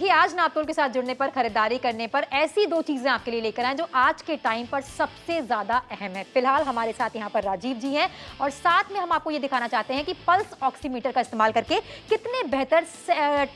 देखिए आज नापतोल के साथ जुड़ने पर, खरीदारी करने पर ऐसी दो चीजें आपके लिए लेकर आए जो आज के टाइम पर सबसे ज्यादा अहम है। फिलहाल हमारे साथ यहाँ पर राजीव जी हैं और साथ में हम आपको ये दिखाना चाहते हैं कि पल्स ऑक्सीमीटर का इस्तेमाल करके कितने बेहतर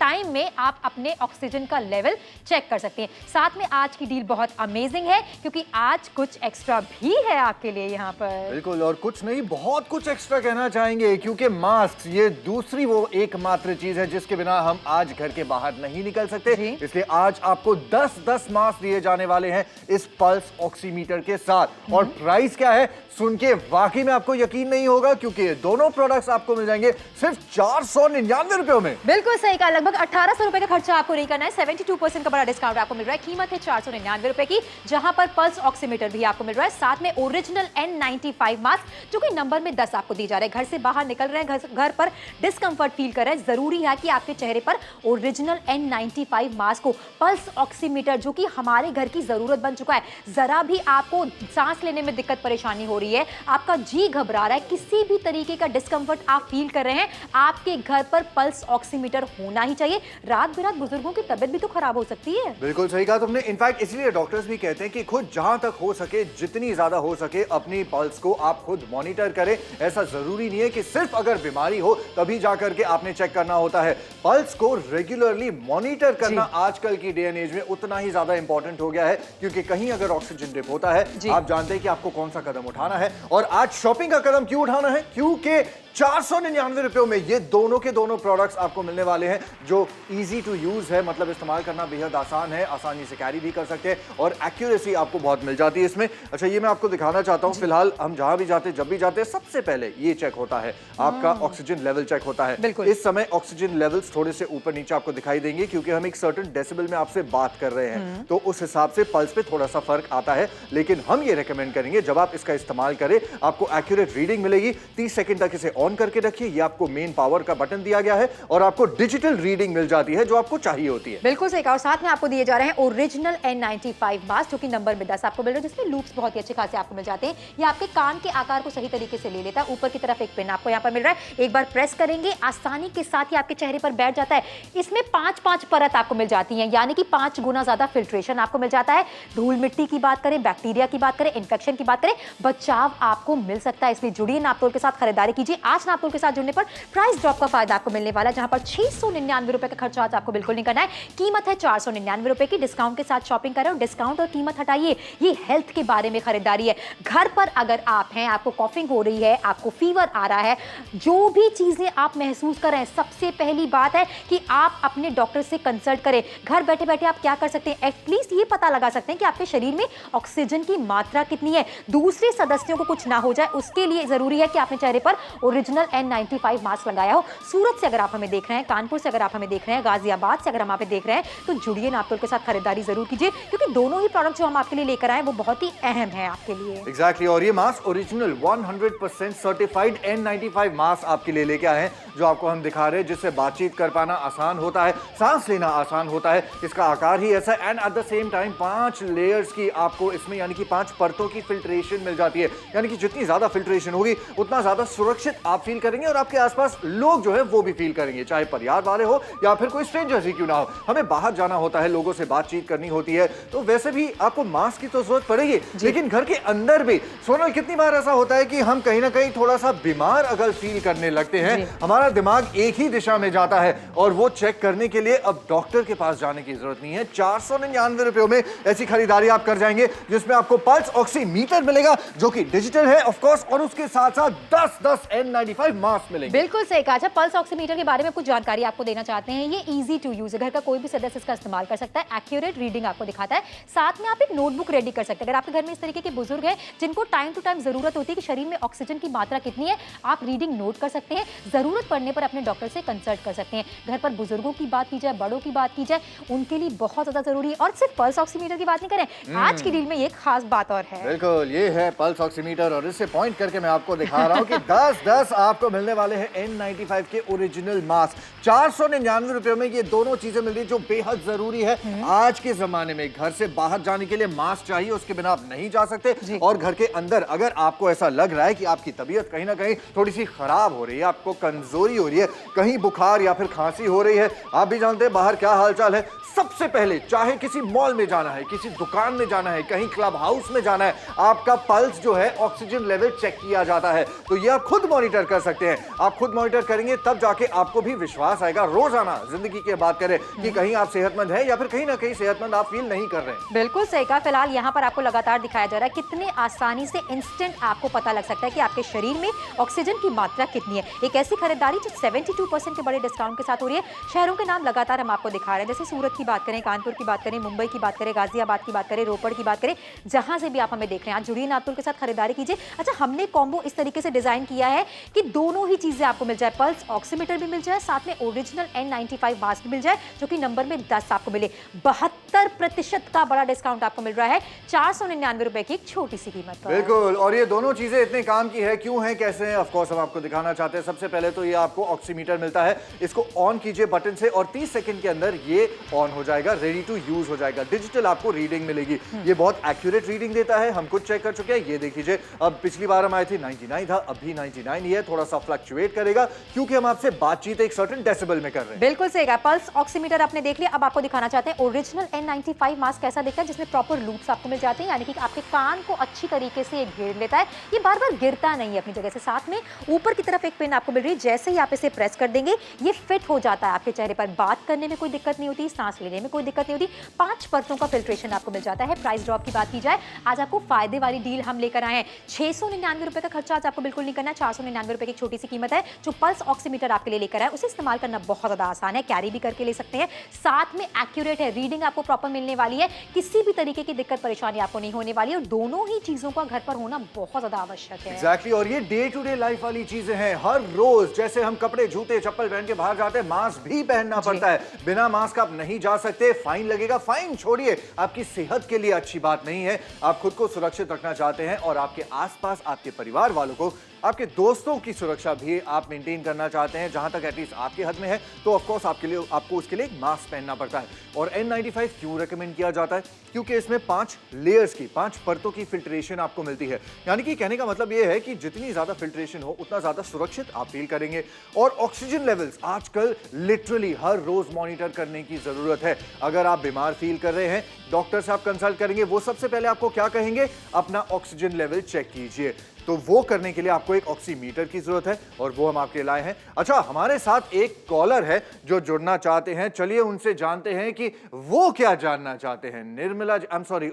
टाइम में आप अपने ऑक्सीजन का लेवल चेक कर सकते हैं। साथ में आज की डील बहुत अमेजिंग है क्योंकि आज कुछ एक्स्ट्रा भी है आपके लिए यहाँ पर। बिल्कुल, और कुछ नहीं बहुत कुछ एक्स्ट्रा कहना चाहेंगे क्योंकि मास्क ये दूसरी वो एकमात्र चीज है जिसके बिना हम आज घर के बाहर नहीं निकल सकते। इसलिए आज आपको 10-10 मास्क दिए जाने वाले हैं इस पल्स ऑक्सीमीटर के साथ। और प्राइस क्या है सुन के वाकई में आपको यकीन नहीं होगा क्योंकि दोनों प्रोडक्ट्स आपको मिल जाएंगे सिर्फ 499 रुपयों में। बिल्कुल सही कहा, लगभग 1800 रुपए का खर्चा आपको नहीं करना है। 72% का बड़ा डिस्काउंट आपको मिल रहा है। कीमत है 499 रुपए की, जहां पर पल्स ऑक्सीमीटर भी आपको मिल रहा है, साथ में ओरिजिनल N95 मास्क जो कि नंबर में 10 आपको दी जा रहे हैं। घर से बाहर निकल रहे हैं, घर पर डिस्कंफर्ट फील कर रहे हैं, जरूरी है कि आपके चेहरे पर ओरिजिनल N95 मास्क हो। पल्स ऑक्सीमीटर जो कि हमारे घर की जरूरत बन चुका है। जरा भी आपको सांस लेने में दिक्कत परेशानी हो रही है, आपका जी घबरा रहा है, किसी भी तरीके का डिस्कंफर्ट आप फील कर रहे हैं, आपके घर पर पल्स ऑक्सीमीटर होना ही चाहिए। रात बिरात बुजुर्गों की तबीयत भी तो खराब हो सकती है। बिल्कुल सही कहा तुमने। इनफैक्ट इसलिए डॉक्टर्स भी कहते हैं कि खुद जहां तक हो सके, जितनी ज्यादा हो सके अपनी पल्स को आप खुद मॉनिटर करें। ऐसा जरूरी नहीं है कि सिर्फ अगर बीमारी हो तभी जाकर के आपने चेक करना होता है। पल्स को रेगुलरली मॉनिटर करना आजकल की डे एंड एज में उतना ही ज्यादा इंपॉर्टेंट हो गया है क्योंकि कहीं अगर ऑक्सीजन डिप होता है आप जानते हैं कि आपको कौन सा कदम उठाना है। और आज शॉपिंग का कदम क्यों उठाना है? क्योंकि 499 रुपयों में ये दोनों के दोनों प्रोडक्ट्स आपको मिलने वाले हैं जो इजी टू यूज है, मतलब इस्तेमाल करना बेहद आसान है, आसानी से कैरी भी कर सकते हैं और एक्यूरेसी आपको बहुत मिल जाती है इसमें। अच्छा, ये मैं आपको दिखाना चाहता हूं। फिलहाल हम जहां भी जाते, जब भी जाते, सबसे पहले ये चेक होता है, आपका ऑक्सीजन लेवल चेक होता है। इस समय ऑक्सीजन लेवल्स थोड़े से ऊपर नीचे आपको दिखाई देंगे क्योंकि हम एक सर्टेन डेसिबल में आपसे बात कर रहे हैं, तो उस हिसाब से पल्स पे थोड़ा सा फर्क आता है। लेकिन हम ये रेकमेंड करेंगे जब आप इसका इस्तेमाल करें आपको एक्यूरेट रीडिंग मिलेगी। 30 सेकंड तक इसे ऑन करके रखिए, ये आपको मेन पावर का बटन दिया गया है और आपको डिजिटल रीडिंग मिल जाती है जो आपको चाहिए होती है। बिल्कुल सही कहा। और साथ में आपको दिए जा रहे हैं ओरिजिनल N95 मास्क जो कि नंबर में 10 आपको मिल रहा है, जिसमें लूप्स बहुत ही अच्छे खासे आपको मिल जाते हैं। ये आपके कान के आकार को सही तरीके से ले लेता है। ऊपर की तरफ एक पिन आपको यहाँ पर मिल रहा है, एक बार प्रेस करेंगे आसानी के साथ ही आपके चेहरे पर बैठ जाता है। इसमें 5-5 परत आपको मिल जाती है, यानी कि 5 गुना ज्यादा फिल्ट्रेशन आपको मिल जाता है। धूल मिट्टी की बात करें, बैक्टीरिया की बात करें, इन्फेक्शन की बात करें, बचाव आपको मिल सकता है। इसलिए जुड़िए नापतोल के साथ, खरीदारी कीजिए। आज नापतोल के साथ जुड़ने पर प्राइस ड्रॉप का फायदा आपको मिलने वाला है, जहां पर 699 रुपए का खर्चा आज आपको बिल्कुल नहीं करना है। कीमत है 499 रुपए की। डिस्काउंट के साथ शॉपिंग करें और डिस्काउंट और कीमत हटाइए, ये हेल्थ के बारे में खरीदारी है। घर पर अगर आप हैं, आपको कॉफिंग हो रही है, आपको फीवर आ रहा है, जो भी चीजें आप महसूस कर रहे हैं, सबसे पहली बात है कि आप अपने डॉक्टर से कंसल्ट करें। घर बैठे बैठे आप क्या कर सकते हैं, एटलीस्ट ये पता लगा सकते हैं कि आपके शरीर में ऑक्सीजन की मात्रा कितनी है। दूसरे सदस्यों को कुछ ना हो जाए उसके लिए जरूरी है कि आपने चेहरे पर ओरिजिनल N95 मास्क लगाया हो। सूरत से अगर आप हमें देख रहे हैं, कानपुर से अगर आप हमें देख रहे हैं, गाजियाबाद से अगर हम आप देख रहे हैं, तो जुड़िए नापतोल के साथ, खरीदारी जरूर कीजिए क्योंकि दोनों ही प्रोडक्ट जो हम आपके लिए लेकर आए वो बहुत ही अहम है आपके लिए। एग्जैक्टली। और ये mask original 100% certified N95 mask आपके लिए लेके आए हैं जो आपको हम दिखा रहे हैं, जिससे बातचीत कर पाना आसान होता है, सांस लेना आसान होता है। इसका आकार ही ऐसा है and at the same time 5 layers की आपको इसमें यानी कि 5 परतों की फिल्ट्रेशन मिल जाती है। यानी कि जितनी ज्यादा फिल्ट्रेशन होगी उतना ज्यादा सुरक्षित आप फील करेंगे और आपके आसपास लोग जो है वो भी फील करेंगे, चाहे परिवार वाले हो या फिर कोई स्ट्रेंजर्स ही क्यों ना हो। हमें बाहर जाना होता है, लोगों से बातचीत करनी होती है, तो वैसे भी आपको मास्क की तो जरूरत पड़ेगी, लेकिन घर के अंदर भी सोनल कितनी बार ऐसा होता है कि हम कहीं ना कहीं थोड़ा सा बीमार अगर फील करने लगते हैं, हमारा दिमाग एक ही दिशा में जाता है और वो चेक करने के लिए अब डॉक्टर के पास जाने की जरूरत नहीं है। 499 रुपयों में ऐसी खरीदारी आप कर जाएंगे जिसमें आपको पल्स ऑक्सीमीटर मिलेगा जो कि डिजिटल है ऑफ कोर्स, और उसके साथ साथ 10-10 N95 मास्क मिलेंगे। बिल्कुल सही कहा। पल्स ऑक्सीमीटर के बारे में कुछ जानकारी आपको देना चाहते हैं। ये इजी टू यूज है, घर का कोई भी सदस्य इसका इस्तेमाल कर सकता है। एक्यूरेट रीडिंग आपको दिखाता है, साथ में आप एक नोटबुक रेडी कर सकते हैं। अगर आपके घर में इस तरीके के बुजुर्ग हैं जिनको टाइम टू टाइम जरूरत होती है कि शरीर में ऑक्सीजन की मात्रा कितनी है, आप रीडिंग नोट कर सकते हैं। जरूरत पड़ने पर अपने डॉक्टर से कंसल्ट कर सकते हैं। घर पर बुजुर्गों की बात की जाए, बड़ों की बात की जाए, उनके लिए बहुत ज्यादा जरूरी है। और सिर्फ पल्स ऑक्सीमीटर की बात नहीं करें, आज की डील में ये खास बात और है। बिल्कुल, ये है पल्स ऑक्सीमीटर और इससे पॉइंट करके मैं आपको दिखा रहा हूं कि 10-10 आपको मिलने वाले हैं N95 के ओरिजिनल मास्क। 499 रुपयों में ये दोनों चीजें मिल रही जो बेहद जरूरी है। आज के जमाने में घर से बाहर जाने के लिए मास्क चाहिए, उसके बिना आप नहीं जा सकते। और घर के अंदर अगर आपको ऐसा लग रहा है कि आपकी तबीयत कहीं ना कहीं थोड़ी सी खराब हो रही है, आपको कमजोरी हो रही है, कहीं बुखार या फिर खांसी हो रही है, आप भी जानते हैं बाहर नमस्कार, क्या हालचाल है। सबसे पहले चाहे किसी मॉल में जाना है, किसी दुकान में जाना है, कहीं क्लब हाउस में जाना है, आपका पल्स जो है ऑक्सीजन लेवल चेक किया जाता है। तो ये आप खुद मॉनिटर कर सकते हैं। आप खुद मॉनिटर करेंगे तब जाके आपको भी विश्वास आएगा। रोजाना जिंदगी की बात करें कि कहीं आप सेहतमंद हैं या फिर कहीं ना कहीं सेहतमंद आप फील नहीं कर रहे हैं। बिल्कुल सही कहा। फिलहाल यहाँ पर आपको लगातार दिखाया जा रहा है कितने आसानी से इंस्टेंट आपको पता लग सकता है कि आपके शरीर में ऑक्सीजन की मात्रा कितनी है। एक ऐसी खरीदारी जो 72% के बड़े डिस्काउंट के साथ हो रही है। शहरों के नाम लगातार हम आपको दिखा रहे हैं, जैसे सूरत की बात करें, कानपुर की बात करें, मुंबई की बात करें, गाजियाबाद की बात करें, रोपड़ की बात करें, जहां से भी आप हमें देख रहे हैं, आज जुड़िए नातुल के साथ खरीदारी कीजिए। अच्छा, हमने कॉम्बो इस तरीके से डिजाइन किया है कि दोनों ही चीजें आपको मिल जाए, पल्स ऑक्सीमीटर भी मिल जाए, साथ में ओरिजिनल N95 मास्क भी मिल जाए, जो कि नंबर में 10 आपको मिले। 72% का बड़ा डिस्काउंट आपको मिल रहा है 499 रुपए की एक छोटी सी कीमत पर। बिल्कुल, और ये दोनों चीजें इतने काम की है, क्यों है, कैसे हैं, ऑफ कोर्स हम आपको दिखाना चाहते हैं। सबसे पहले तो ये आपको ऑक्सीमीटर मिलता है, इसको ऑन कीजिए बटन से और 30 सेकंड के अंदर ये ऑन हो जाएगा, रेडी टू यूज हो जाएगा। डिजिटल आपको रीडिंग मिलेगी, ये बहुत एक्यूरेट रीडिंग देता है, हम खुद चेक कर चुके हैं। ये देख लीजिए, अब पिछली बार हम आए थे 99 था, अभी 99 ही है, थोड़ा सा फ्लक्चुएट करेगा क्योंकि हम आपसे बातचीत एक सर्टेन डेसिबल में कर रहे हैं। बिल्कुल सही कहा। पल्स ऑक्सीमीटर आपने देख लिया, अब आपको दिखाना चाहते हैं ओरिजिनल N95 मास्क कैसा दिखता है, जिसमें प्रॉपर लूप्स आपको मिल जाते हैं, यानी कि आपके कान को अच्छी तरीके से ये घेर लेता है, ये बार बार गिरता नहीं है अपनी जगह से। साथ में ऊपर की तरफ एक पिन आपको मिल रही है, जैसे ही आप इसे प्रेस कर देंगे ये फिट हो जाता है आपके चेहरे पर। बात करने में कोई दिक्कत नहीं होती, सांस लेने में कोई दिक्कत नहीं होती। 5 परतों का फिल्ट्रेशन आपको मिल जाता है। प्राइस ड्रॉप की बात की जाए, आज आपको फायदे वाली डील हम लेकर आए हैं। 699 रुपए का खर्चा आज आपको बिल्कुल नहीं करना है। 499 रुपए की छोटी सी कीमत है जो पल्स ऑक्सीमीटर आपके लिए लेकर आए। उसे इस्तेमाल करना बहुत ज्यादा आसान है, कैरी भी करके ले सकते हैं, साथ में एक्यूरेट है, रीडिंग आपको प्रॉपर मिलने वाली है, किसी भी तरीके की दिक्कत परेशानी आपको नहीं होने वाली है, और दोनों ही चीजों का घर पर होना बहुत ज्यादा आवश्यक है। एग्जैक्टली, और ये डे टू डे लाइफ वाली चीजें हैं। हर रोज जैसे हम कपड़े, जूते, चप्पल पहन के बाहर जाते हैं, मास्क भी पहनना पड़ता है। बिना मास्क आप नहीं जा सकते, फाइन लगेगा। फाइन छोड़िए, आपकी सेहत के लिए अच्छी बात नहीं है। आप खुद को सुरक्षित रखना चाहते हैं और आपके आसपास आपके परिवार वालों को, आपके दोस्तों की सुरक्षा भी आप मेंटेन करना चाहते हैं, जहां तक एटलीस्ट आपके हद में है, तो ऑफ कोर्स आपको उसके लिए एक मास्क पहनना पड़ता है। और N95 क्यों रेकमेंड किया जाता है? क्योंकि इसमें 5 लेयर्स की, 5 परतों की फिल्ट्रेशन आपको मिलती है। यानी कि कहने का मतलब ये है कि जितनी ज्यादा फिल्ट्रेशन हो उतना ज्यादा सुरक्षित आप फील करेंगे। और ऑक्सीजन लेवल्स आजकल लिटरली हर रोज मॉनिटर करने की जरूरत है। अगर आप बीमार फील कर रहे हैं, डॉक्टर से आप कंसल्ट करेंगे, वो सबसे पहले आपको क्या कहेंगे? अपना ऑक्सीजन लेवल चेक कीजिए। तो वो करने के लिए आपको एक ऑक्सीमीटर की जरूरत है और वो हम आपके लाए हैं। अच्छा, हमारे साथ एक कॉलर है जो जुड़ना चाहते हैं, चलिए उनसे जानते हैं कि वो क्या जानना चाहते हैं।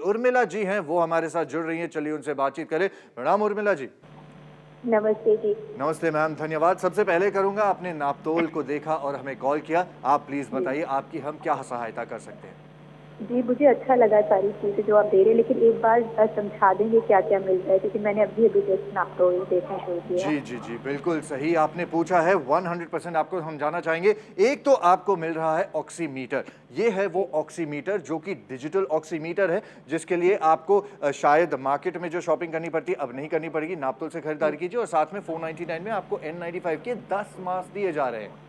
उर्मिला जी हैं, वो हमारे साथ जुड़ रही हैं, चलिए उनसे बातचीत करें। प्रणाम उर्मिला जी। नमस्ते जी। नमस्ते मैम, धन्यवाद। सबसे पहले करूंगा, आपने नापतोल को देखा और हमें कॉल किया, आप प्लीज बताइए आपकी हम क्या सहायता कर सकते हैं। जी, मुझे अच्छा लगा सारी चीज़ें जो आप दे रहे हैं, लेकिन एक बार समझा देंगे क्या क्या मिलता है, क्योंकि मैंने अभी जस्ट नापतोल देखना शुरू किया। जी जी जी, बिल्कुल सही आपने पूछा है। 100% आपको हम जानना चाहेंगे। एक तो आपको मिल रहा है ऑक्सीमीटर, ये है वो ऑक्सीमीटर जो कि डिजिटल ऑक्सीमीटर है, जिसके लिए आपको शायद मार्केट में जो शॉपिंग करनी पड़ती है अब नहीं करनी पड़ेगी। नापतोल से खरीदारी कीजिए और साथ में 499 में आपको N95 के 10 मास्क दिए जा रहे हैं।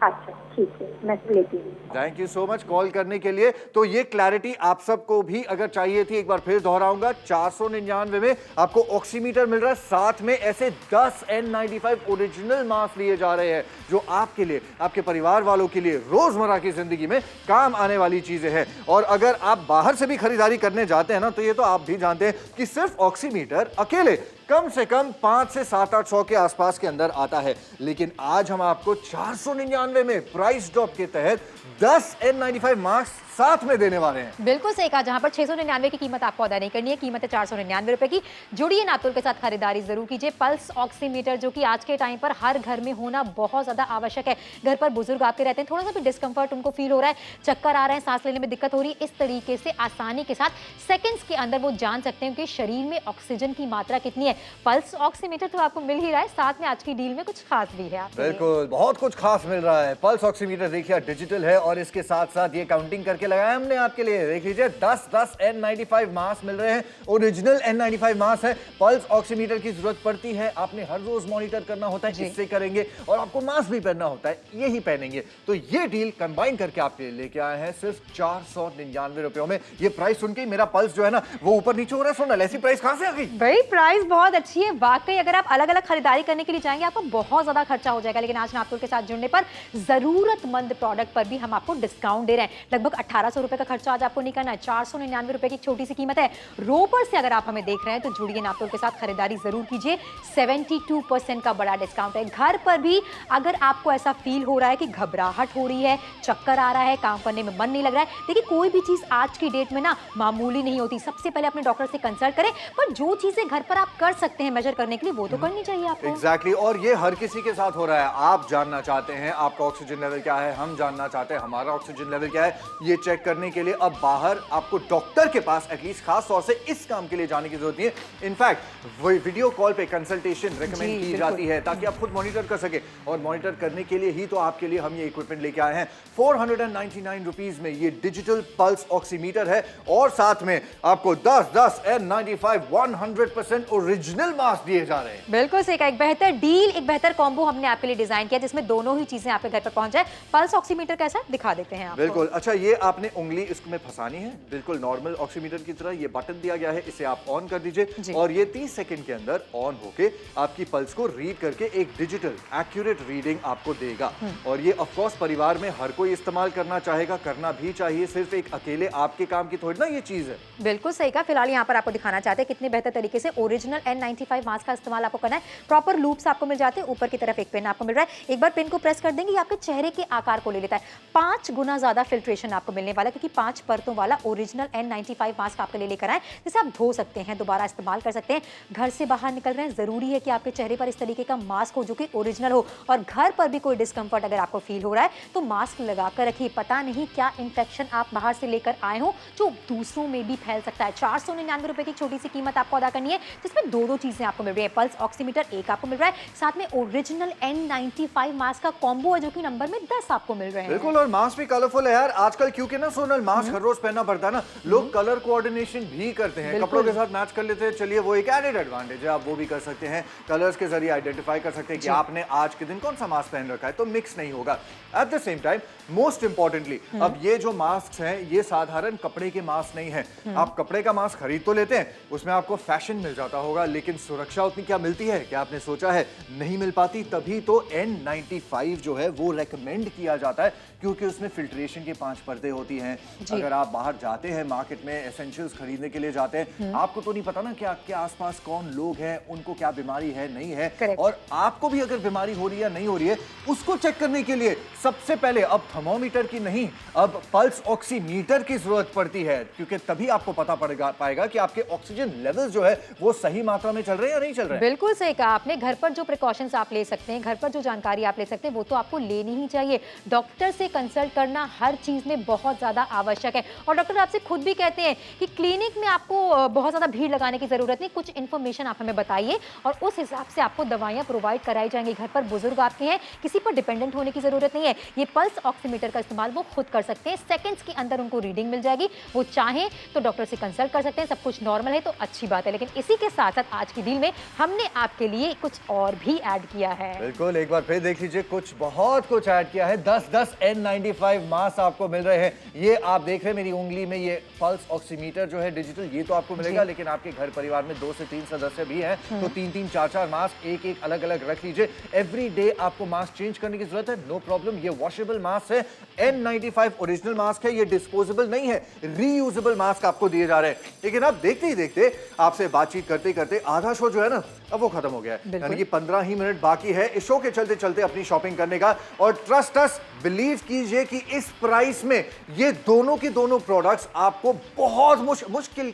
अच्छा, ठीक है, मैं लेती हूँ। Thank you so much call करने के लिए। तो ये क्लैरिटी आप सबको भी अगर चाहिए थी, एक बार फिर दोहराऊंगा, 499 में आपको ऑक्सीमीटर मिल रहा है, साथ में ऐसे 10 N95 ओरिजिनल मास्क लिए जा रहे हैं जो आपके लिए, आपके परिवार वालों के लिए रोजमर्रा की जिंदगी में काम आने वाली चीजें हैं। और अगर आप बाहर से भी खरीदारी करने जाते हैं ना, तो ये तो आप भी जानते हैं कि सिर्फ ऑक्सीमीटर अकेले कम से कम 5 से 700-800 के आसपास के अंदर आता है, लेकिन आज हम आपको 499 में प्राइस ड्रॉप के तहत 10 N95 मास्क साथ में देने वाले हैं। बिल्कुल सही कहा। जहां पर 699 की कीमत आपको अदा नहीं करनी है, कीमत है 499 रुपए की। जुड़िए नातुल के साथ खरीदारी जरूर कीजिए। पल्स ऑक्सीमीटर जो कि आज के टाइम पर हर घर में होना बहुत ज्यादा आवश्यक है। घर पर बुजुर्ग आपके रहते हैं, थोड़ा सा भी डिस्कंफर्ट उनको फील हो रहा है, चक्कर आ रहे हैं, सांस लेने में दिक्कत हो रही है, इस तरीके से आसानी के साथ सेकंड्स के अंदर वो जान सकते हैं कि शरीर में ऑक्सीजन की मात्रा कितनी है। पल्स ऑक्सीमीटर तो आपको मिल ही रहा है, साथ में आज की डील में कुछ खास भी है आपके लिए। बिल्कुल, बहुत कुछ खास मिल रहा है। पल्स ऑक्सीमीटर देखिए डिजिटल है और इसके साथ साथ ये काउंटिंग करके के लगाया हमने आपके लिए। देख लीजिए 10 N95 मास्क मिल रहे हैं, ओरिजिनल N95 मास्क है। पल्स ऑक्सीमीटर की जरूरत पड़ती है, आपने हर रोज मॉनिटर करना होता है, इससे करेंगे और आपको मास्क भी पहनना होता है, यही पहनेंगे। तो ये डील कंबाइन करके आपके लिए लेके आए हैं सिर्फ 499 रुपयों में। ये प्राइस सुन के मेरा पल्स जो है ना वो ऊपर नीचे हो रहा है। सोनल, ऐसी प्राइस कहां से आ गई? भाई प्राइस बहुत अच्छी है वाकई। अगर आप अलग अलग खरीदारी करने के लिए जाएंगे आपको बहुत ज्यादा खर्चा हो जाएगा, लेकिन आज नापतोल के साथ जुड़ने पर जरूरतमंद प्रोडक्ट पर भी हम आपको डिस्काउंट दे रहे हैं। लगभग 1800 रुपए का खर्चा आज आपको नहीं करना है, 499 रुपए की छोटी सी कीमत है। रोपर से अगर आप हमें देख रहे हैं तो जुड़िए नापतोल के साथ, खरीदारी जरूर कीजिए। 72% का बड़ा डिस्काउंट है। घर पर भी अगर आपको ऐसा फील हो रहा है कि घबराहट हो रही है, चक्कर आ रहा है, काम करने में मन नहीं लग रहा है, देखिए कोई भी चीज आज की डेट में ना मामूली नहीं होती। सबसे पहले अपने डॉक्टर से कंसल्ट करें, पर जो चीजें घर पर आप कर सकते हैं मेजर करने के लिए वो तो करनी चाहिए आपको। एग्जैक्टली और ये हर किसी के साथ हो रहा है। आप जानना चाहते हैं आपका ऑक्सीजन लेवल क्या है, हम जानना चाहते हैं हमारा ऑक्सीजन लेवल क्या है। ये चेक करने के लिए अब बाहर आपको डॉक्टर के पास एटलीस्ट खास तौर से इस काम के लिए जाने की जरूरत नहीं है। इनफैक्ट वीडियो कॉल पे कंसल्टेशन रेकमेंड की जाती है ताकि आप खुद मॉनिटर कर सके, और मॉनिटर करने के लिए ही तो आपके लिए हम ये इक्विपमेंट लेके आए हैं। 499 रुपीज में ये डिजिटल पल्स ऑक्सीमीटर है और साथ में आपको 10 N95 100% ओरिजिनल मास्क दिए जा रहे हैं। बिल्कुल सही कहा, एक बेहतर डील, एक बेहतर कॉम्बो हमने आपके लिए डिजाइन किया जिसमें दोनों ही चीजें आपके घर पर पहुंच जाए। पल्स ऑक्सीमीटर कैसा दिखा देते हैं आपको। बिल्कुल। अच्छा, ये आपने उंगली इसमें फंसानी है, बिल्कुल नॉर्मल ऑक्सीमीटर की तरह। ये बटन दिया गया है, इसे आप ऑन कर दीजिए और ये 30 सेकंड के अंदर ऑन होके आपकी पल्स को रीड करके एक डिजिटल एक्यूरेट रीडिंग आपको देगा। और ये ऑफ कोर्स परिवार में हर कोई इस्तेमाल करना चाहेगा, करना भी चाहिए। सिर्फ एक अकेले आपके काम की थोड़ी ना ये चीज है। बिल्कुल सही कहा। फिलहाल यहाँ पर आपको दिखाना चाहते हैं कितने बेहतर तरीके से ओरिजिनल N95 मास्क का इस्तेमाल आपको करना है। प्रॉपर लूप्स आपको मिल जाते हैं, ऊपर की तरफ एक पिन आपको मिल रहा है। एक बार पिन को प्रेस कर देंगे ये आपके चेहरे के आकार को ले लेता है। 5 गुना ज्यादा फिल्ट्रेशन आपको मिलने वाला है, क्योंकि 5 परतों वाला ओरिजिनल N95 मास्क आपके लिए लेकर आए, जिसे आप धो सकते हैं, दोबारा इस्तेमाल कर सकते हैं। घर से बाहर निकल रहे हैं, जरूरी है कि आपके चेहरे पर इस तरीके का मास्क हो जो कि ओरिजिनल हो। और घर पर भी कोई डिस्कंफर्ट अगर आपको फील हो रहा है तो मास्क लगाकर रखिए। पता नहीं क्या इंफेक्शन आप बाहर से लेकर आए हो जो दूसरों में भी फैल सकता है। 499 रुपए की छोटी सी कीमत आपको अदा करनी है, जिसमें दो चीजें आपको मिल रही है। पल्स ऑक्सीमीटर एक आपको मिल रहा है, साथ में ओरिजिनल N95 मास्क का कॉम्बो है जो कि नंबर में 10 आपको मिल रहे हैं। बिल्कुल, और मास्क भी कलरफुल है यार आजकल, क्योंकि ना सोनल मास्क हर रोज पहनना पड़ता है ना, लोग कलर कोऑर्डिनेशन भी करते हैं, कपड़ों के साथ मैच कर लेते हैं। चलिए वो एक एडेड एडवांटेज है, आप वो भी कर सकते हैं। कलर्स के जरिए आइडेंटिफाई कर सकते हैं कि आपने आज के दिन कौन सा मास्क पहन रखा है, तो मिक्स नहीं होगा। At the same time most importantly अब ये जो मास्क हैं ये साधारण कपड़े के मास्क नहीं है। आप कपड़े का मास्क खरीद तो लेते हैं, उसमें आपको फैशन मिल जाता होगा, लेकिन सुरक्षा उतनी क्या मिलती है, क्या आपने सोचा है? नहीं मिल पाती। तभी तो N95 जो है वो रेकमेंड किया जाता है, क्योंकि उसमें फिल्ट्रेशन के 5 परतें होती हैं। अगर आप बाहर जाते हैं मार्केट में एसेंशियल्स खरीदने के लिए जाते हैं, आपको तो नहीं पता ना कि आपके आसपास कौन लोग हैं, उनको क्या बीमारी है नहीं है। Correct. और आपको भी अगर बीमारी हो रही है या नहीं हो रही है उसको चेक करने के लिए सबसे पहले अब थर्मोमीटर की नहीं, अब पल्स ऑक्सीमीटर की जरूरत पड़ती है, क्योंकि तभी आपको पता पाएगा कि आपके ऑक्सीजन लेवल जो है वो सही मात्रा में चल रहे हैं या नहीं चल रहे हैं। बिल्कुल सही कहा आपने। घर पर जो प्रिकॉशंस आप ले सकते हैं, घर पर जो जानकारी आप ले सकते हैं, वो तो आपको लेनी ही चाहिए। डॉक्टर से कंसल्ट करना हर चीज में बहुत ज्यादा आवश्यक है, और डॉक्टर आपसे खुद भी कहते हैं कि क्लिनिक में आपको बहुत ज्यादा भीड़ लगाने की जरूरत नहीं, कुछ इन्फॉर्मेशन आप हमें बताइए और उस हिसाब से आपको दवाइयां प्रोवाइड कराई जाएंगी। घर पर बुजुर्ग आपके हैं, किसी पर डिपेंडेंट होने की जरूरत नहीं है। ये पल्स ऑक्सीमीटर का इस्तेमाल वो खुद कर सकते हैं, सेकंड्स के अंदर उनको रीडिंग मिल जाएगी। वो चाहें तो डॉक्टर से कंसल्ट कर सकते हैं, सब कुछ नॉर्मल है तो अच्छी बात है। लेकिन इसी के साथ साथ आज की डील में हमने आपके लिए कुछ और भी ऐड किया है। बिल्कुल, एक बार फिर देख लीजिए, कुछ बहुत कुछ ऐड किया है। 10 N95 मास्क आपको मिल रहे हैं। ये आप देख रहे हैं मेरी उंगली में, ये पल्स ऑक्सीमीटर जो है डिजिटल, ये तो आपको मिलेगा, लेकिन आपके घर परिवार में 2 से 3 सदस्य भी हैं तो 3-3, 4-4 मास्क एक अलग अलग रख लीजिए। एवरी डे आपको मास्क चेंज करने की जरूरत है, नो प्रॉब्लम। ये वॉशेबल मास्क है, N95 ओरिजिनल मास्क है, ये डिस्पोजेबल नहीं है, रीयूजेबल मास्क आपको दिए जा रहे हैं। लेकिन अब देखते ही देखते आपसे बातचीत करते करते आधा शो जो है ना अब वो खत्म हो गया है, यानी कि 15 ही मिनट बाकी है इस शो के चलते चलते अपनी शॉपिंग करने का। और ट्रस्ट अस, बिलीव कीजिए कि इस प्राइस में ये दोनों के दोनों प्रोडक्ट्स आपको बहुत मुश्किल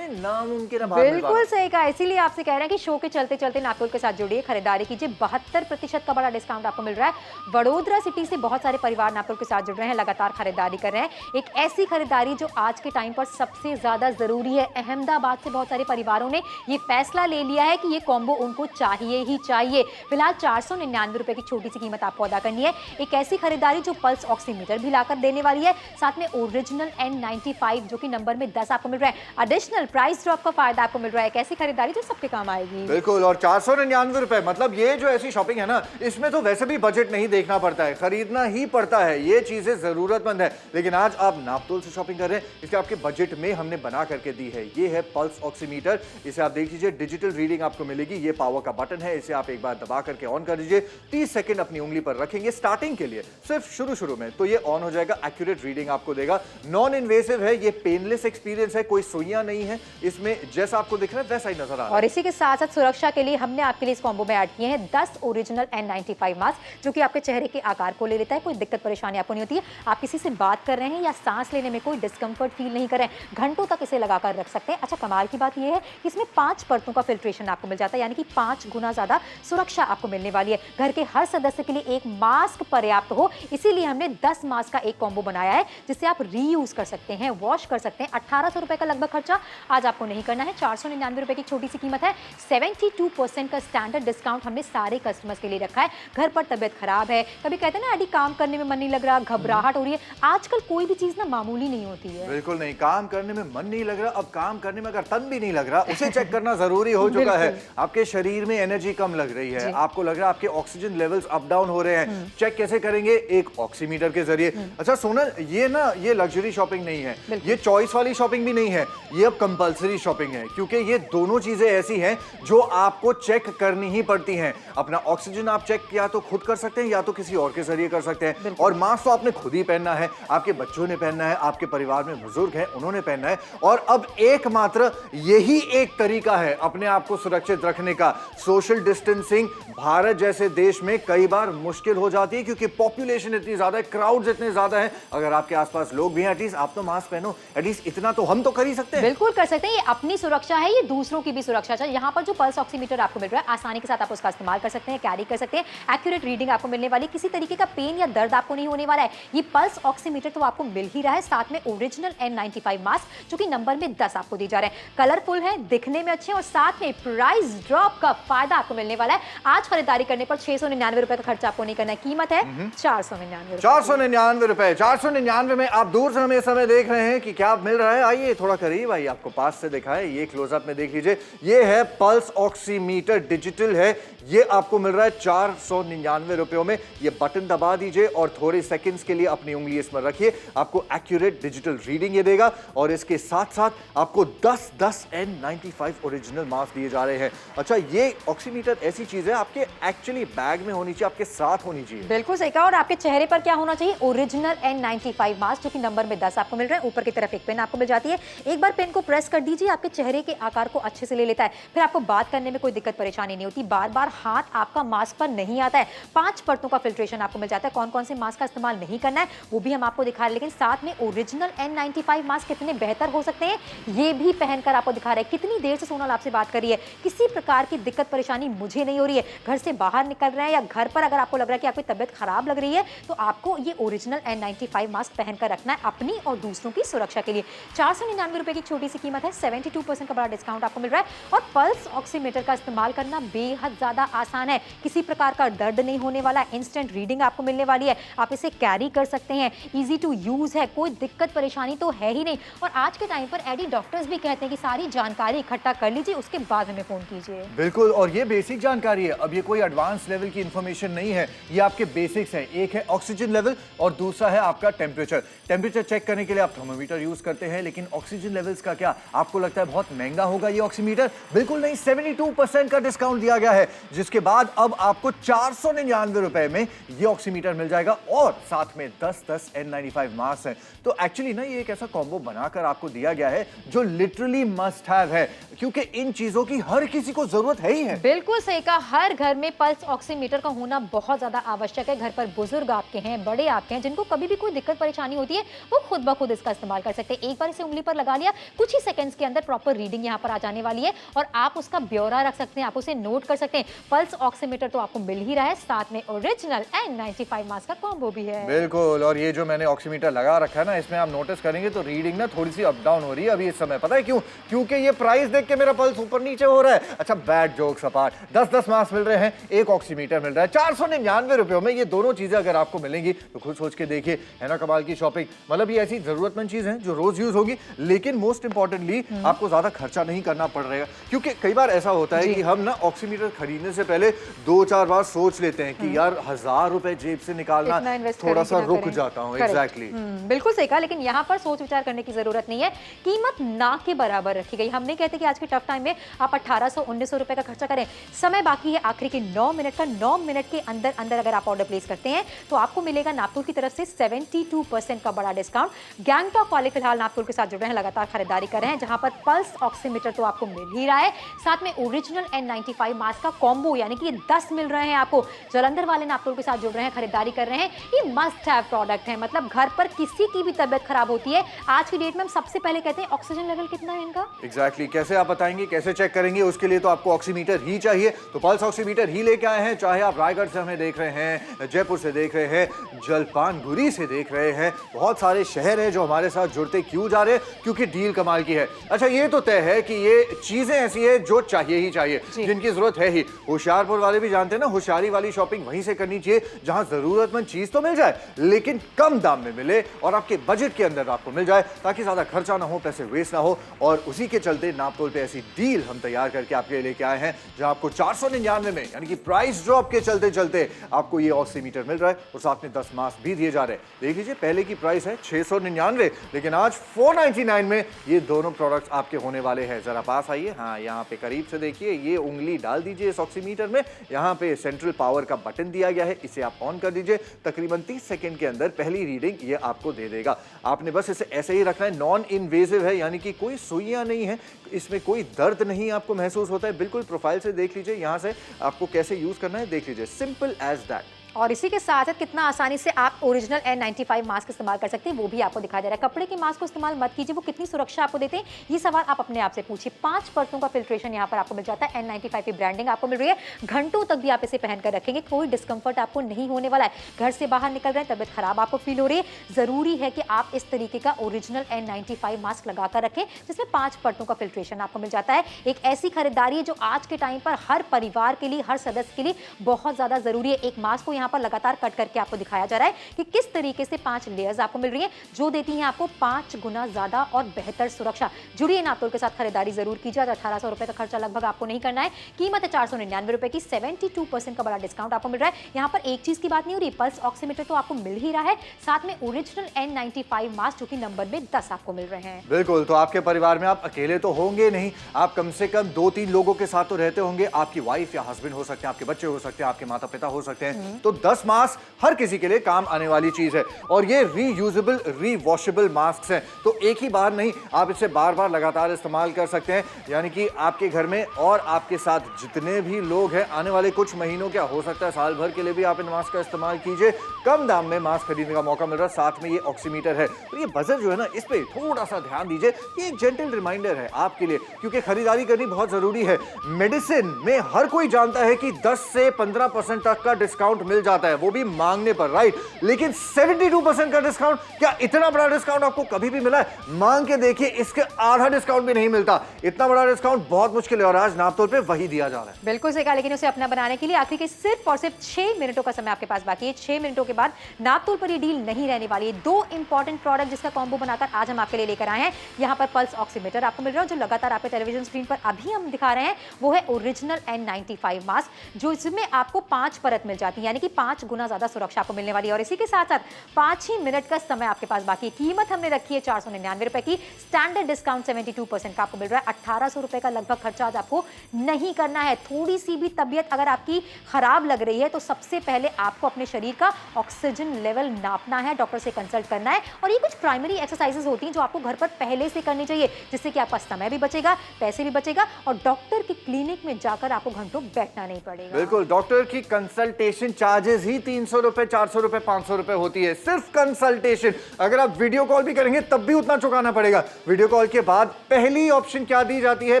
नामुमकिन बिल्कुल सही कहा। इसीलिए आपसे कह रहे हैं कि शो के चलते चलते नापतोल के साथ जुड़िए, खरीदारी कीजिए। 72% का बड़ा डिस्काउंट आपको मिल रहा है। वडोदरा सिटी से बहुत सारे परिवार नापतोल के साथ जुड़ रहे हैं, लगातार खरीदारी कर रहे हैं। एक ऐसी खरीदारी जो आज के टाइम पर सबसे ज्यादा जरूरी है। अहमदाबाद से बहुत सारे परिवारों ने ये फैसला ले लिया है कि ये कॉम्बो उनको चाहिए ही चाहिए। फिलहाल 499 रुपए की छोटी सी कीमत आपको अदा करनी है। एक ऐसी खरीदारी जो पल्स ऑक्सीमीटर भी लाकर देने वाली है, साथ में ओरिजिनल N95 जो कि नंबर में 10 आपको मिल रहा है। एडिशनल प्राइस ड्रॉप का फायदा आपको मिल रहा है। कैसी खरीदारी जो सबके काम आएगी। बिल्कुल, और 499 रुपए, मतलब ये जो ऐसी शॉपिंग है ना, इसमें तो वैसे भी बजट नहीं देखना पड़ता है, खरीदना ही पड़ता है। ये चीजें जरूरतमंद है, लेकिन आज आप नापतोल से शॉपिंग कर रहे हैं, इसलिए आपके बजट में हमने बना करके दी है। ये है पल्स ऑक्सीमीटर। इसे आप देख लीजिए, डिजिटल रीडिंग आपको मिलेगी। ये पावर का बटन है, इसे आप एक बार दबा करके ऑन कर दीजिए। 30 सेकंड अपनी उंगली पर रखेंगे स्टार्टिंग के लिए, सिर्फ शुरू में, तो ये ऑन हो जाएगा। एक्यूरेट रीडिंग आपको देगा। नॉन इन्वेसिव है, ये पेनलेस एक्सपीरियंस है, कोई सुइयां नहीं है इसमें, जैसा आपको दिख रहा है वैसा ही नजर आ रहा है। और इसी के साथ साथ सुरक्षा के लिए हमने आपके लिए इस कॉम्बो में ऐड किए हैं 10 ओरिजिनल N95 मास्क, जो कि आपके चेहरे के आकार को ले लेता है। कोई दिक्कत परेशानी आपको नहीं होती है। आप किसी से बात कर रहे हैं या सांस लेने में कोई डिस्कंफर्ट फील नहीं कर रहे हैं, घंटों तक इसे लगाकर रख सकते हैं। अच्छा, कमाल की बात यह है कि इसमें 5 परतों का फिल्ट्रेशन आपको मिल जाता है, यानी कि 5 गुना ज्यादा सुरक्षा आपको मिलने वाली है। घर के हर सदस्य के लिए एक मास्क पर्याप्त हो, इसीलिए हमने 10 मास्क का एक कॉम्बो बनाया है, जिससे आप रीयूज कर सकते हैं, वॉश कर सकते हैं। 1800 रुपए का लगभग खर्चा आज आपको नहीं करना है। 499 रुपए की छोटी सी कीमत है। 72% का स्टैंडर्ड डिस्काउंट हमने सारे कस्टमर्स के लिए रखा है। घर पर तबियत खराब है, कभी कहते हैं ना अभी काम करने में मन नहीं लग रहा, घबराहट हो रही है, आजकल कोई भी चीज ना मामूली नहीं होती है। बिल्कुल नहीं, काम करने में मन नहीं लग रहा, अब काम करने में अगर तन भी नहीं लग रहा, उसे चेक करना जरूरी हो चुका है। आपके शरीर में एनर्जी कम लग रही है, आपको लग रहा है आपके ऑक्सीजन लेवल्स अप डाउन हो रहे हैं, चेक कैसे करेंगे? एक ऑक्सीमीटर के जरिए। अच्छा सोनल, ये ना ये लग्जरी शॉपिंग नहीं है, ये चॉइस वाली शॉपिंग भी नहीं है, ये अब कंपलसरी शॉपिंग है, क्योंकि ये दोनों चीजें ऐसी हैं जो आपको चेक करनी ही पड़ती हैं। अपना ऑक्सीजन आप चेक या तो खुद कर सकते हैं या तो किसी और के जरिए कर सकते हैं, और मास्क तो आपने खुद ही पहनना है, आपके बच्चों ने पहनना है, आपके परिवार में बुजुर्ग हैं उन्होंने पहनना है। और अब एकमात्र यही एक तरीका है अपने आप को सुरक्षित रखने का। सोशल डिस्टेंसिंग भारत जैसे देश में कई बार मुश्किल हो जाती है, क्योंकि पॉपुलेशन इतनी ज्यादा है, क्राउड्स इतने ज्यादा हैं। अगर आपके आसपास लोग भी हैं, एटलीस्ट आप तो मास्क पहनो, एटलीस्ट इतना तो हम तो कर ही सकते हैं। बिल्कुल कर सकते हैं। ये अपनी सुरक्षा है, ये दूसरों की भी सुरक्षा है। यहाँ पर जो पल्स ऑक्सीमीटर आपको मिल रहा है, आसानी के साथ आप उसका इस्तेमाल कर सकते हैं, कैरी कर सकते हैं। एक्यूरेट रीडिंग आपको मिलने वाली, किसी तरीके का पेन या दर्द आपको नहीं होने वाला है। ये पल्स ऑक्सीमीटर तो आपको मिल ही रहा है, साथ में ओरिजिनल N95 मास्क जो कि नंबर में 10 आपको दी जा रहे हैं। कलरफुल है, दिखने में अच्छे, और साथ में प्राइस ड्रॉप का फायदा आपको मिलने वाला है। आज खरीदारी करने पर 699 रुपए का खर्चा आपको नहीं करना है। कीमत है 499 रुपए। 499 में आप दूर से हमें समय देख रहे हैं कि क्या मिल रहा है। आइए थोड़ा करीब आइए, आपको पास से दिखाएं, ये क्लोजअप में देख लीजिए। ये है पल्स ऑक्सीमीटर, डिजिटल है, ये आपको मिल रहा है 499 रुपयों में। ये बटन दबा दीजिए और थोड़े सेकंड्स के लिए अपनी उंगली इसमें रखिए, आपको एक्यूरेट डिजिटल रीडिंग ये देगा। और इसके साथ साथ आपको 10 N95 ओरिजिनल मास्क दिए जा रहे हैं। अच्छा, ये ऑक्सीमीटर ऐसी चीज है आपके एक्चुअली बैग में होनी चाहिए, आपके साथ होनी चाहिए। बिल्कुल सही कहा। और आपके चेहरे पर क्या होना चाहिए? ओरिजिनल N95 मास्क जो कि नंबर में 10 आपको मिल रहा है। ऊपर की तरफ एक पेन आपको मिल जाती है, एक बार पेन को प्रेस कर दीजिए, आपके चेहरे के आकार को अच्छे से ले लेता है। फिर आपको बात करने में कोई दिक्कत परेशानी नहीं होती, बार बार हाथ आपका मास्क पर नहीं आता है। 5 परतों का फिल्ट्रेशन आपको मिल जाता है। कौन कौन से मास्क का इस्तेमाल नहीं करना है वो भी हम आपको दिखा रहे हैं, लेकिन साथ में ओरिजिनल N95 मास्क कितने बेहतर हो सकते हैं ये भी पहनकर आपको दिखा रहे हैं। कितनी देर से सोनल आपसे बात कर रही है, किसी प्रकार की दिक्कत परेशानी मुझे नहीं हो रही है। घर से बाहर निकल रहे हैं या घर पर अगर आपको लग रहा है कि आपकी तबियत खराब लग रही है, तो आपको ये ओरिजिनल N95 मास्क पहनकर रखना है अपनी और दूसरों की सुरक्षा के लिए। 499 रुपए की छोटी सी कीमत है, 72% का बड़ा डिस्काउंट आपको मिल रहा है। और पल्स ऑक्सीमीटर का इस्तेमाल करना बेहद ज्यादा आसान है, किसी प्रकार का दर्द नहीं होने वाला, इंस्टेंट रीडिंग आपको मिलने वाली है, आप इसे कैरी कर सकते हैं, इजी टू यूज है, कोई दिक्कत परेशानी तो है ही नहीं। और आज के टाइम पर एडी डॉक्टर्स भी कहते हैं कि सारी जानकारी इकट्ठा कर लीजिए, उसके बाद हमें फोन कीजिए। बिल्कुल, और ये बेसिक जानकारी है, अब ये कोई एडवांस लेवल की इंफॉर्मेशन नहीं है, ये आपके बेसिक्स हैं। एक है ऑक्सीजन लेवल और दूसरा है आपका टेम्परेचर। टेम्परेचर चेक करने के लिए आप थर्मोमीटर यूज करते हैं, लेकिन ऑक्सीजन लेवल्स का क्या? आपको लगता है बहुत महंगा होगा ये ऑक्सीमीटर? बिल्कुल नहीं, 72% का डिस्काउंट दिया गया है, जिसके बाद अब आपको 499 रुपए में ये ऑक्सीमीटर मिल जाएगा, और साथ में 10 N95 मास्क हैं। तो एक्चुअली ना ये एक ऐसा कॉम्बो बनाकर आपको दिया गया है जो लिटरली मस्ट हैव है, क्योंकि इन चीजों की हर किसी को जरूरत है ही है। बिल्कुल सही कहा, हर घर में पल्स ऑक्सीमीटर का होना बहुत ज्यादा आवश्यक है। घर पर बुजुर्ग आपके हैं, बड़े आपके हैं, जिनको कभी भी कोई दिक्कत परेशानी होती है, वो खुद ब खुद इसका इस्तेमाल कर सकते हैं। एक बार इसे उंगली पर लगा लिया, कुछ ही सेकंड्स के अंदर प्रॉपर रीडिंग यहाँ पर आ जाने वाली है, और आप उसका ब्यौरा रख सकते हैं, आप उसे नोट कर सकते हैं। पल्स ऑक्सीमीटर तो आपको मिल ही रहा है, साथ में ओरिजिनल N95 मास्क का कॉम्बो भी है। बिल्कुल, और ये जो मैंने ऑक्सीमीटर लगा रखा है ना, इसमें आप नोटिस करेंगे तो रीडिंग ना थोड़ी सी अप डाउन हो रही है अभी इस समय। पता है क्यों? क्योंकि ये प्राइस देख के मेरा पल्स ऊपर नीचे हो रहा है। अच्छा, बैड जोक्स अपार्ट, 10 मास्क मिल रहे हैं, एक ऑक्सीमीटर मिल रहा है 499 रुपयों में। ये दोनों चीजें अगर आपको मिलेंगी तो खुद सोच के देखिए, है ना कमाल। की शॉपिंग, मतलब ये ऐसी जरूरतमंद चीज है जो रोज यूज होगी, लेकिन मोस्ट इंपॉर्टेंटली आपको ज्यादा खर्चा नहीं करना पड़ रहेगा। क्योंकि कई बार ऐसा होता है कि हम ना ऑक्सीमीटर खरीदने से पहले 2-4 बार सोच लेते हैं कि यार 1000 रुपए जेब से निकालना थोड़ा सा रुक जाता हूँ। एग्जैक्टली, बिल्कुल सही कहा, लेकिन यहाँ पर सोच विचार करने की जरूरत नहीं है। कीमत ना के बराबर रखी गई। हम नहीं कहते कि आज के टफ टाइम में आप 1800-1900 रुपए का खर्चा करें। समय बाकी है आखिरी के 9 मिनट का। 9 मिनट के अंदर अंदर अगर आप ऑर्डर प्लेस करते हैं तो आपको मिलेगा नापतोल की तरफ से 72% का बड़ा डिस्काउंट। गैंगटॉक वाले फिलहाल नापतोल के साथ जुड़ रहे हैं, लगातार खरीदारी कर रहे हैं, जहां पर पल्स ऑक्सीमीटर तो आपको मिल ही रहा है, साथ में ओरिजिनल N95 मास्क का कॉम्बो, यानी कि ये 10 मिल रहे हैं आपको। जालंधर वाले नापतोल के साथ जुड़ रहे हैं, खरीदारी कर रहे हैं। ये मस्ट हैव प्रोडक्ट है, मतलब घर पर किसी की भी तबियत खराब होती है आज की डेट में हम सबसे पहले कहते हैं ऑक्सीजन लेवल कितना है इनका। एग्जैक्टली, कैसे आप बताएंगे, कैसे चेक करेंगे? उसके लिए तो आपको ऑक्सीमीटर ही चाहिए, तो पल्स ऑक्सीमीटर ही लेके आए हैं। चाहे आप रायगढ़ से हमें देख रहे हैं, जयपुर से देख रहे हैं, जलपानगुरी से देख रहे हैं, बहुत सारे शहर हैं जो हमारे साथ जुड़ते क्यों जा रहे हैं, क्योंकि डील कमाल की है। अच्छा, ये तो तय है कि ये चीजें ऐसी है जो चाहिए ही चाहिए, जिनकी जरूरत है ही। होशियारपुर वाले भी जानते हैं ना, होशियारी वाली शॉपिंग वहीं से करनी चाहिए जहां जरूरतमंद चीज तो मिल जाए लेकिन कम दाम में मिले और आपके बजट के अंदर आपको मिल जाए, ताकि ज्यादा खर्चा ना हो, पैसे वेस्ट ना हो। और उसी के चलते नापतोल पे ऐसी डील हम तैयार करके आपके लिए लेके आए हैं, जहां आपको 499 में, यानी कि प्राइस ड्रॉप के चलते चलते आपको ये ऑक्सीमीटर मिल रहा है और साथ में 10 मास्क भी दिए जा रहे हैं। देख लीजिए, पहले की प्राइस है 699, लेकिन आज 499 में ये दोनों प्रोडक्ट्स आपके होने वाले हैं। जरा पास आइए, हाँ यहाँ पे करीब से देखिए, ये उंगली डाल दीजिए इस ऑक्सीमीटर में, यहाँ पे सेंट्रल पावर का बटन दिया गया है, इसे आप ऑन कर दीजिए। तकरीबन 30 सेकंड के अंदर पहली रीडिंग ये आपको दे देगा। आपने बस इसे ऐसे ही रखना है, नॉन इन्वेजिव है, यानी कि कोई सुइयां नहीं है, इसमें कोई दर्द नहीं आपको महसूस होता है। बिल्कुल प्रोफाइल से देख लीजिए, यहाँ से आपको कैसे यूज करना है देख लीजिए, सिंपल एज दैट। और इसी के साथ कितना आसानी से आप ओरिजिनल N95 मास्क इस्तेमाल कर सकते हैं वो भी आपको दिखाया जा रहा है। कपड़े के मास्क को इस्तेमाल मत कीजिए, वो कितनी सुरक्षा आपको देते हैं ये सवाल आप अपने आप से पूछिए। 5 परतों का फिल्ट्रेशन यहाँ पर आपको मिल जाता है, N95 की ब्रांडिंग आपको मिल रही है, घंटों तक भी आप इसे पहनकर रखेंगे, कोई डिस्कंफर्ट आपको नहीं होने वाला है। घर से बाहर निकल रहे हैं, तबियत खराब आपको फील हो रही है, जरूरी है कि आप इस तरीके का ओरिजिनल N95 मास्क लगाकर रखें, जिसमें 5 परतों का फिल्ट्रेशन आपको मिल जाता है। एक ऐसी खरीदारी है जो आज के टाइम पर हर परिवार के लिए, हर सदस्य के लिए बहुत ज्यादा जरूरी है। एक मास्क को यहाँ पर लगातार कट करके आपको दिखाया जा रहा है कि किस तरीके से 5 लेयर्स आपको मिल रही हैं, जो देती हैं आपको 5 गुना ज्यादा और बेहतर सुरक्षा। जुड़िए नापतोल के साथ, खरीदारी जरूर कीजिए। 1800 रुपए का खर्चा लगभग आपको नहीं करना है। कीमत है 499 रुपए की, 72% का बड़ा डिस्काउंट आपको मिल रहा है। यहाँ पर एक चीज की बात नहीं हो रही, पल्स ऑक्सीमीटर तो आपको मिल ही रहा है, साथ में ओरिजिनल N95 मास्क जो कि नंबर में 10 आपको मिल रहे हैं। बिल्कुल, तो आपके परिवार में आप अकेले तो होंगे नहीं, आप कम से कम 2-3 लोगों के साथ तो रहते होंगे। आपकी वाइफ या हस्बैंड हो सकते हैं, आपके बच्चे हो सकते हैं, आपके माता पिता हो सकते हैं। तो 10 मास्क हर किसी के लिए काम आने वाली चीज है, और ये रीयूजेबल, रीवॉशेबल मास्क हैं, तो एक ही बार नहीं, आप इसे बार बार लगातार इस्तेमाल कर सकते हैं। यानी कि आपके घर में और आपके साथ जितने भी लोग हैं, आने वाले कुछ महीनों, क्या हो सकता है साल भर के लिए भी आप इन मास्क का इस्तेमाल कीजिए। कम दाम में मास्क खरीदने का मौका मिल रहा है, साथ में ये ऑक्सीमीटर है। तो ये बजट जो है ना, इस पे थोड़ा सा ध्यान दीजिए। ये एक जेंटल रिमाइंडर है आपके लिए, क्योंकि खरीदारी करनी बहुत जरूरी है। मेडिसिन में हर कोई जानता है कि 10 से 15% तक का डिस्काउंट मिल जाता है, वो भी मांगने पर, राइट? लेकिन 72% का डिस्काउंट, क्या इतना बड़ा डिस्काउंट आपको कभी भी मिला है? मांग के देखिए, इसके आधा डिस्काउंट भी नहीं मिलता। इतना बड़ा डिस्काउंट बहुत मुश्किल है, और आज नापतोल पे वही दिया जा रहा है। बिल्कुल सही कहा, लेकिन उसे अपना बनाने के लिए आखिर के सिर्फ और सिर्फ 6 मिनटों का समय आपके पास बाकी है। 6 मिनटों के बाद नापतोल पर ये डील नहीं रहने वाली है। 2 इंपॉर्टेंट प्रोडक्ट जिसका कॉम्बो बनाकर आज हम आपके लिए लेकर आए हैं। यहाँ पर पल्स ऑक्सीमीटर आपको मिल रहा है, जो लगातार आपके टेलीविजन स्क्रीन पर अभी हम दिखा रहे हैं, वो है ओरिजिनल N95 मास्क, जो इसमें आपको 5 परत मिल जाती है, यानी कि 5 गुना ज्यादा सुरक्षा आपको मिलने वाली है। और इसी के साथ साथ 5 ही मिनट का समय आपके पास बाकी है। कीमत हमने रखी है 499 रुपए की, स्टैंडर्ड डिस्काउंट 72% का आपको मिल रहा है। 1800 रुपए का लगभग खर्चा आज आपको नहीं करना है। थोड़ी सी भी तबियत अगर आपकी खराब लग रही है तो सबसे पहले आपको अपने शरीर का ऑक्सीजन लेवल नापना है, डॉक्टर से कंसल्ट करना है। और ये कुछ प्राइमरी एक्सरसाइजेस होती हैं जो आपको घर पर पहले से करनी चाहिए, जिससे कि आपका समय भी बचेगा, पैसे भी बचेगा, और डॉक्टर की क्लिनिक में जाकर आपको घंटों बैठना नहीं पड़ेगा। बिल्कुल, डॉक्टर की कंसल्टेशन चार्जेस ही 300 रुपए, 400 रुपए, 500 रुपए होती है, सिर्फ कंसल्टेशन। अगर आप वीडियो कॉल भी करेंगे तब भी उतना चुकाना पड़ेगा। वीडियो कॉल के बाद पहली ऑप्शन क्या दी जाती है,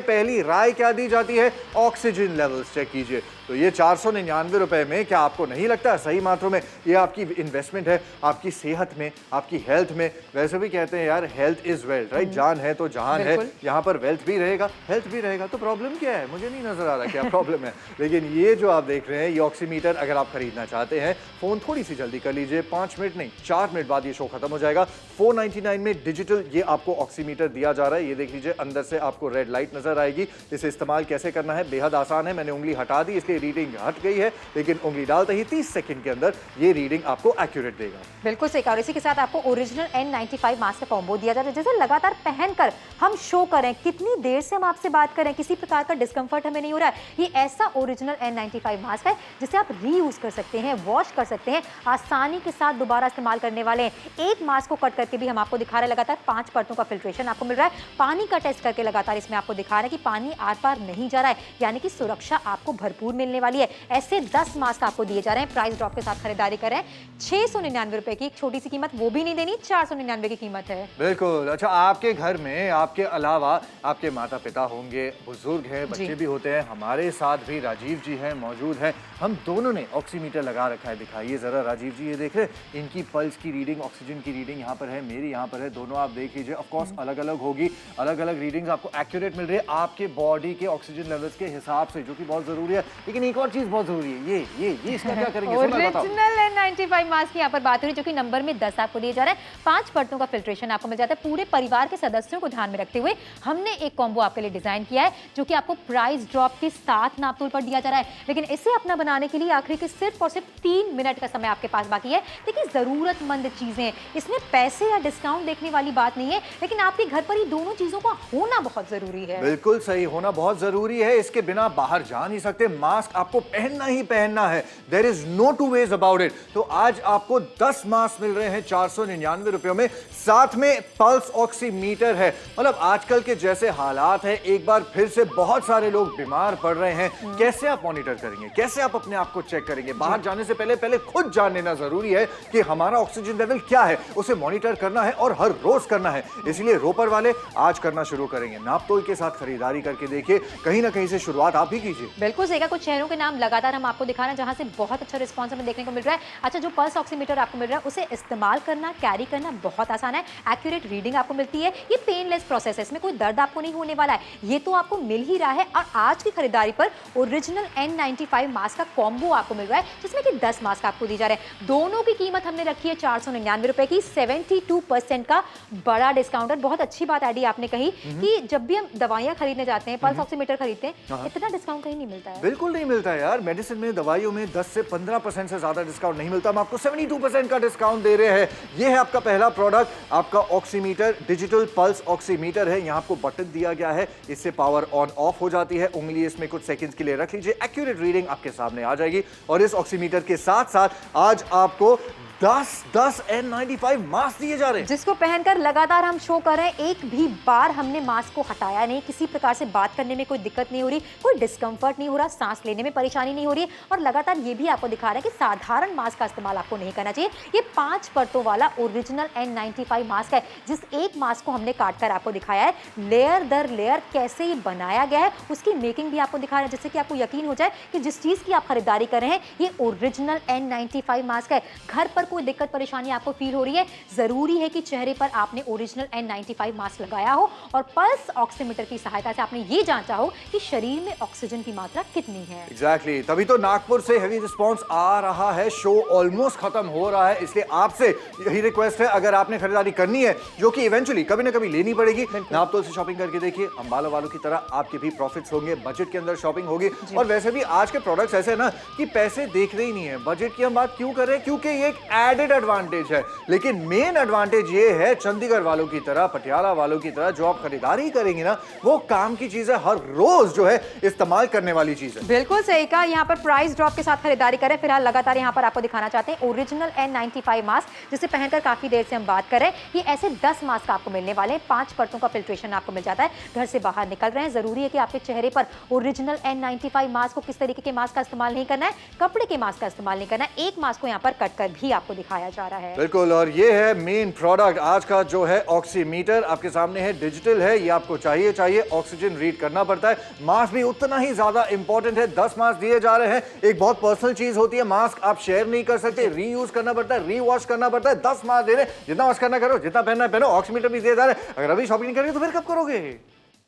पहली राय क्या दी जाती है? ऑक्सीजन लेवल्स चेक कीजिए। तो ये 499 रुपए में, क्या आपको नहीं लगता सही मात्रों में ये आपकी इन्वेस्टमेंट है, आपकी सेहत में, आपकी हेल्थ में? वैसे भी कहते हैं यार, हेल्थ इज वेल्थ, राइट? जान है तो जहान है। यहाँ पर वेल्थ भी रहेगा, हेल्थ भी रहेगा, तो प्रॉब्लम क्या है? मुझे नहीं नजर आ रहा क्या प्रॉब्लम है। लेकिन ये जो आप देख रहे हैं, ये ऑक्सीमीटर अगर आप खरीदना लेना चाहते हैं, फोन थोड़ी सी जल्दी कर लीजिए, 5 मिनट नहीं 4 मिनट बाद ये शो खत्म हो जाएगा। 499 में डिजिटल ये आपको ऑक्सीमीटर दिया जा रहा है। ये देख लीजिए, अंदर से आपको रेड लाइट नजर आएगी। इसे इस्तेमाल कैसे करना है, बेहद आसान है। मैंने उंगली हटा दी इसलिए रीडिंग हट गई है, लेकिन उंगली डालते ही 30 सेकंड के अंदर ये रीडिंग आपको एक्यूरेट देगा। बिल्कुल सही कहा। और इसी के साथ आपको ओरिजिनल N95 मास्क का कॉम्बो दिया जाता है। जैसे लगातार पहनकर हम शो करें, कितनी देर से हम आपसे बात करें, किसी प्रकार का डिस्कंफर्ट हमें नहीं हो रहा है। ये ऐसा ओरिजिनल N95 मास्क है जिसे आप रीयूज कर सकते हैं, वॉश कर सकते हैं, आसानी के साथ दोबारा इस्तेमाल करने वाले हैं। एक मास्क को कट करके भी हम आपको दिखा रहे हैं, लगातार 5 परतों का फिल्ट्रेशन आपको मिल रहा है। पानी का टेस्ट करके लगातार इसमें आपको दिखा रहे हैं कि पानी आर पार नहीं जा रहा है, यानी कि सुरक्षा आपको भरपूर मिलने वाली है। ऐसे 10 मास्क आपको दिए जा रहे हैं। प्राइस ड्रॉप के साथ खरीदारी करें, 699 रुपए की एक छोटी सी कीमत, वो भी नहीं देनी, 499 की कीमत है। बिल्कुल। अच्छा, आपके घर में आपके अलावा आपके माता पिता होंगे, बुजुर्ग हैं, बच्चे भी होते हैं। हमारे साथ भी राजीव जी हैं, मौजूद हैं। हम दोनों ने ऑक्सीमीटर लगा रखा है। दिखाइए जरा राजीव जी, ये देख रहे हैं इनकी पल्स की रीडिंग, ऑक्सीजन की रीडिंग यहाँ पर है, मेरी यहाँ पर है, दोनों आप देख लीजिए। ऑफ कोर्स अलग अलग होगी, अलग अलग रीडिंग्स आपको एक्यूरेट मिल रही है आपके बॉडी के ऑक्सीजन लेवल्स के हिसाब से, जो कि बहुत जरूरी है। लेकिन एक और चीज बहुत जरूरी है, ये इसका क्या करेंगे? ओरिजिनल N95 मास्क की यहाँ पर बात हो रही है, जो कि नंबर में 10 आपको दिए जा रहे हैं। 5 परतों का फिल्ट्रेशन आपको मिल जाता है। पूरे परिवार के सदस्यों को ध्यान में रखते हुए हमने एक कॉम्बो आपके लिए डिजाइन किया है, जो कि आपको प्राइस ड्रॉप के साथ नापतोल पर दिया जा रहा है। लेकिन इसे अपना बनाने के लिए आखिरी के सिर्फ और सिर्फ 3 मिनट का समय आपके पास बाकी है। देखिए, जरूरतमंद चीजें, इसमें पैसे या डिस्काउंट देखने वाली बात नहीं है, लेकिन आपके घर पर ही दोनों चीजों का होना बहुत जरूरी है। बिल्कुल सही, होना बहुत जरूरी है। इसके बिना बाहर जा नहीं सकते। मास्क आपको पहनना ही पहनना है। There is no two ways about it. तो आज आपको 10 मास्क मिल रहे हैं 499 रुपयों में, साथ में पल्स ऑक्सीमीटर है। मतलब आजकल के जैसे हालात है, एक बार फिर से बहुत सारे लोग बीमार पड़ रहे हैं। कैसे आप मॉनिटर करेंगे, कैसे आप अपने आप को चेक करेंगे? बाहर जाने से पहले खुद जान लेना जरूरी है कि हमारा ऑक्सीजन लेवल क्या है, उसे मॉनिटर करना है और हर रोज करना है। इसलिए रोपर वाले आज करना शुरू करेंगे। नापतोल के साथ खरीदारी करके देखिए, कहीं ना कहीं से शुरुआत आप ही कीजिए। बिल्कुल सही कहा। कुछ शहरों के नाम लगातार हम आपको दिखा रहे हैं जहां से बहुत अच्छा रिस्पांस हमें देखने को मिल रहा है। अच्छा, जो पल्स ऑक्सीमीटर आपको मिल रहा है, उसे इस्तेमाल करना, कैरी करना बहुत आसान है। एक्यूरेट रीडिंग आपको मिलती है। ये पेनलेस प्रोसेस है, इसमें कोई दर्द आपको नहीं होने वाला है। ये तो आपको मिल ही रहा है। और आज की खरीदारी पर ओरिजिनल N95 मास्क का कॉम्बो आपको मिल रहा है, जिसमें कि 10 मास्क आपको दी जा रहे हैं। दोनों की कीमत हमने रखी है 499 रुपए की, 72% का बड़ा डिस्काउंट है। बहुत अच्छी बात एडी आपने कही कि जब भी हम दवाइयां खरीदने जाते हैं, पल्स ऑक्सीमीटर खरीदते हैं, इतना डिस्काउंट कहीं नहीं मिलता है। बिल्कुल नहीं मिलता है यार। मेडिसिन में, दवाइयों में 10 से 15% से ज्यादा डिस्काउंट नहीं मिलता। हम आपको 72% का डिस्काउंट दे रहे हैं। ये है आपका पहला प्रोडक्ट, आपका ऑक्सीमीटर, डिजिटल पल्स ऑक्सीमीटर है। यहाँ आपको बटन दिया गया है, इससे पावर ऑन ऑफ हो जाती है। उंगली इसमें कुछ सेकंड्स के लिए रख लीजिए, एक्यूरेट रीडिंग आपके सामने आ जाएगी। और इस ऑक्सीमीटर के साथ साथ आज आपको 10 N95 मास्क दिए जा रहे हैं, जिसको पहनकर लगातार हम शो कर रहे हैं। एक भी बार हमने मास्क को हटाया नहीं, किसी प्रकार से बात करने में कोई दिक्कत नहीं हो रही, कोई डिस्कंफर्ट नहीं हो रहा, सांस लेने में परेशानी नहीं हो रही है। और लगातार ये भी आपको दिखा रहा है कि साधारण मास्क का इस्तेमाल आपको नहीं करना चाहिए। ये 5 परतों वाला ओरिजिनल N95 मास्क है। जिस एक मास्क को हमने काट कर आपको दिखाया है, लेयर दर लेयर कैसे ये बनाया गया है, उसकी मेकिंग भी आपको दिखा रहा है, जिससे कि आपको यकीन हो जाए कि जिस चीज की आप खरीदारी कर रहे हैं, ये ओरिजिनल N95 मास्क है। घर पर कोई दिक्कत परेशानी आपको फील हो रही है, जरूरी है कि चेहरे पर आपने ओरिजिनल N95 मास्क लगाया हो और पल्स ऑक्सीमीटर की सहायता से आपने ये जांचा हो कि शरीर में ऑक्सीजन की मात्रा कितनी है। एग्जैक्टली। तभी तो नागपुर से हैवी रिस्पांस आ रहा है। शो ऑलमोस्ट खत्म हो रहा है, इसलिए आपसे यही रिक्वेस्ट है, अगर आपने खरीदारी करनी है, जो कि इवेंचुअली कभी ना कभी लेनी पड़ेगी, नापतोल से शॉपिंग करके देखिए। अंबाला वालों की तरह आपके भी प्रॉफिट्स होंगे, बजट के अंदर शॉपिंग होगी। और वैसे भी आज के प्रोडक्ट्स ऐसे ना कि पैसे देखते ही नहीं है। बजट की हम बात क्यों कर रहे हैं? क्योंकि ये एक एडेड एडवांटेज है। लेकिन मेन एडवांटेज ये है, चंडीगढ़ वालों की तरह, पटियाला वालों की तरह जो आप खरीदारी करेंगे ना, वो काम की चीज है, हर रोज जो है इस्तेमाल करने वाली चीज है। बिल्कुल सही कहा। यहाँ पर प्राइस ड्रॉप के साथ खरीदारी करें। फिलहाल लगातार यहाँ पर आपको दिखाना चाहते हैं ओरिजिनल N95 मास्क, जिसे पहनकर काफी देर से हम बात कर रहे हैं। ये ऐसे 10 मास्क आपको मिलने वाले हैं। 5 परतों का फिल्ट्रेशन आपको मिल जाता है। घर से बाहर निकल रहे हैं, जरूरी है कि आपके चेहरे पर ओरिजिनल N95 मास्क को, किस तरीके के मास्क का इस्तेमाल नहीं करना है, कपड़े के मास्क का इस्तेमाल नहीं करना है। एक मास्क को यहाँ पर कट कर भी आपको दिखाया जा रहा है। बिल्कुल। और ये है मेन प्रोडक्ट आज का, जो है ऑक्सीमीटर। आपके सामने है, डिजिटल है, ये आपको चाहिए ऑक्सीजन रीड करना पड़ता है। मास्क भी उतना ही ज्यादा इंपॉर्टेंट है। 10 मास्क दिए जा रहे हैं। एक बहुत पर्सनल चीज होती है, मास्क आप शेयर नहीं कर सकते, रीयूज करना पड़ता है, रीवॉश करना पड़ता है। 10 मास्क दे रहे हैं, जितना वॉश करना करो, जितना पहनना है पहनो। ऑक्सीमीटर भी दिए जा रहे हैं। अगर अभी शॉपिंग नहीं करेंगे तो फिर कब करोगे?